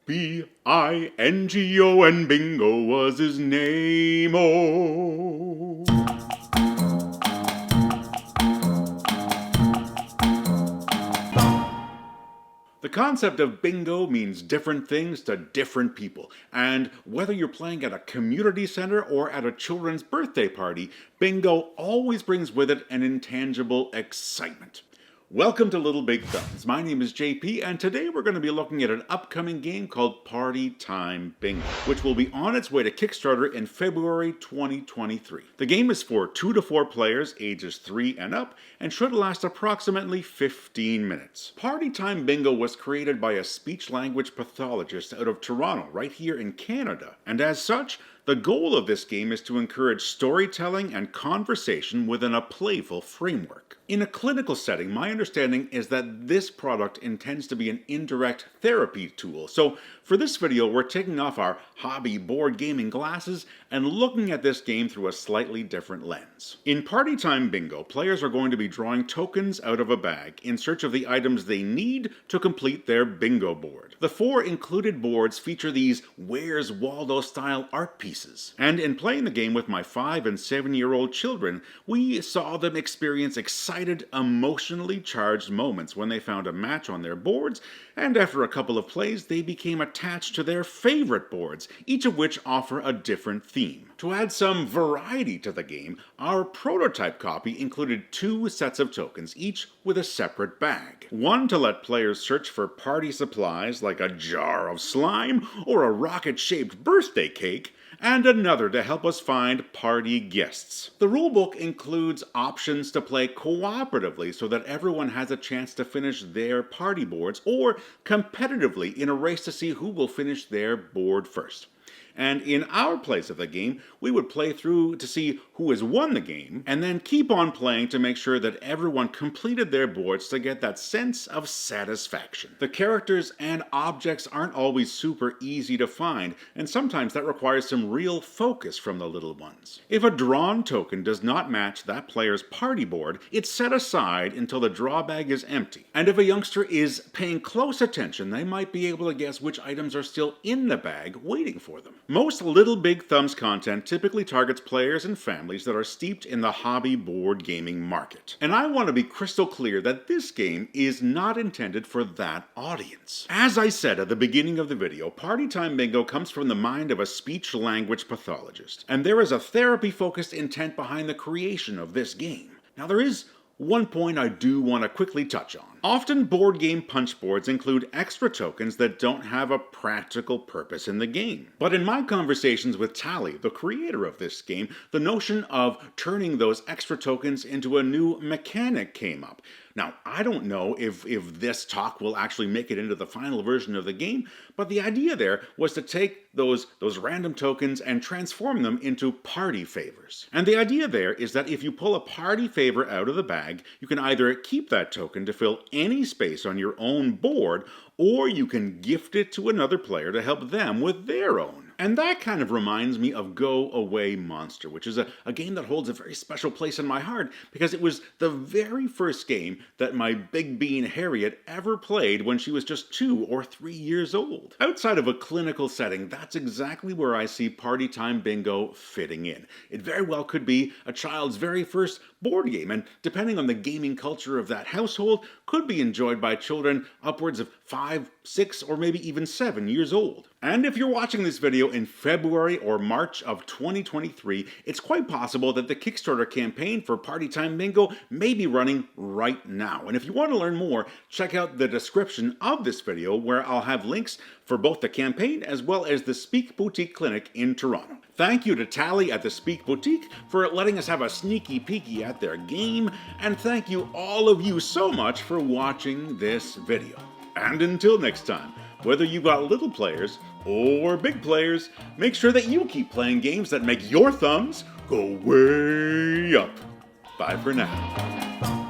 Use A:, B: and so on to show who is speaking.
A: B-I-N-G-O, and Bingo was his name, oh. The concept of bingo means different things to different people, and whether you're playing at a community center or at a children's birthday party, bingo always brings with it an intangible excitement. Welcome to Little Big Thumbs. My name is JP, and today we're going to be looking at an upcoming game called Party Time Bingo, which will be on its way to Kickstarter in February 2023. The game is for 2 to 4 players, ages 3 and up, and should last approximately 15 minutes. Party Time Bingo was created by a speech language pathologist out of Toronto, right here in Canada, and as such, the goal of this game is to encourage storytelling and conversation within a playful framework. In a clinical setting, my understanding is that this product intends to be an indirect therapy tool. So for this video, we're taking off our hobby board gaming glasses and looking at this game through a slightly different lens. In Party Time Bingo, players are going to be drawing tokens out of a bag in search of the items they need to complete their bingo board. The 4 included boards feature these Where's Waldo style art pieces. And in playing the game with my 5 and 7-year-old children, we saw them experience excited, emotionally charged moments when they found a match on their boards, and after a couple of plays, they became attached to their favorite boards, each of which offer a different theme. To add some variety to the game, our prototype copy included 2 sets of tokens, each with a separate bag. One to let players search for party supplies like a jar of slime or a rocket-shaped birthday cake, and another to help us find party guests. The rulebook includes options to play cooperatively so that everyone has a chance to finish their party boards, or competitively in a race to see who will finish their board first. And in our plays of the game, we would play through to see who has won the game, and then keep on playing to make sure that everyone completed their boards to get that sense of satisfaction. The characters and objects aren't always super easy to find, and sometimes that requires some real focus from the little ones. If a drawn token does not match that player's party board, it's set aside until the draw bag is empty. And if a youngster is paying close attention, they might be able to guess which items are still in the bag waiting for them. Most Little Big Thumbs content typically targets players and families that are steeped in the hobby board gaming market. And I want to be crystal clear that this game is not intended for that audience. As I said at the beginning of the video, Party Time Bingo comes from the mind of a speech language pathologist, and there is a therapy-focused intent behind the creation of this game. Now there is one point I do want to quickly touch on. Often board game punch boards include extra tokens that don't have a practical purpose in the game. But in my conversations with Tali, the creator of this game, the notion of turning those extra tokens into a new mechanic came up. Now, I don't know if this talk will actually make it into the final version of the game, but the idea there was to take those random tokens and transform them into party favors. And the idea there is that if you pull a party favor out of the bag, you can either keep that token to fill any space on your own board, or you can gift it to another player to help them with their own. And that kind of reminds me of Go Away Monster, which is a game that holds a very special place in my heart because it was the very first game that my big bean Harriet ever played when she was just 2 or 3 years old. Outside of a clinical setting, that's exactly where I see Party Time Bingo fitting in. It very well could be a child's very first board game, and depending on the gaming culture of that household, could be enjoyed by children upwards of 5, 6, or maybe even 7 years old. And if you're watching this video in February or March of 2023, it's quite possible that the Kickstarter campaign for Party Time Bingo may be running right now. And if you want to learn more, check out the description of this video where I'll have links for both the campaign as well as the Speak Boutique Clinic in Toronto. Thank you to Tali at the Speak Boutique for letting us have a sneaky peeky at their game, and thank you all of you so much for watching this video. And until next time, whether you got little players or big players, make sure that you keep playing games that make your thumbs go way up. Bye for now.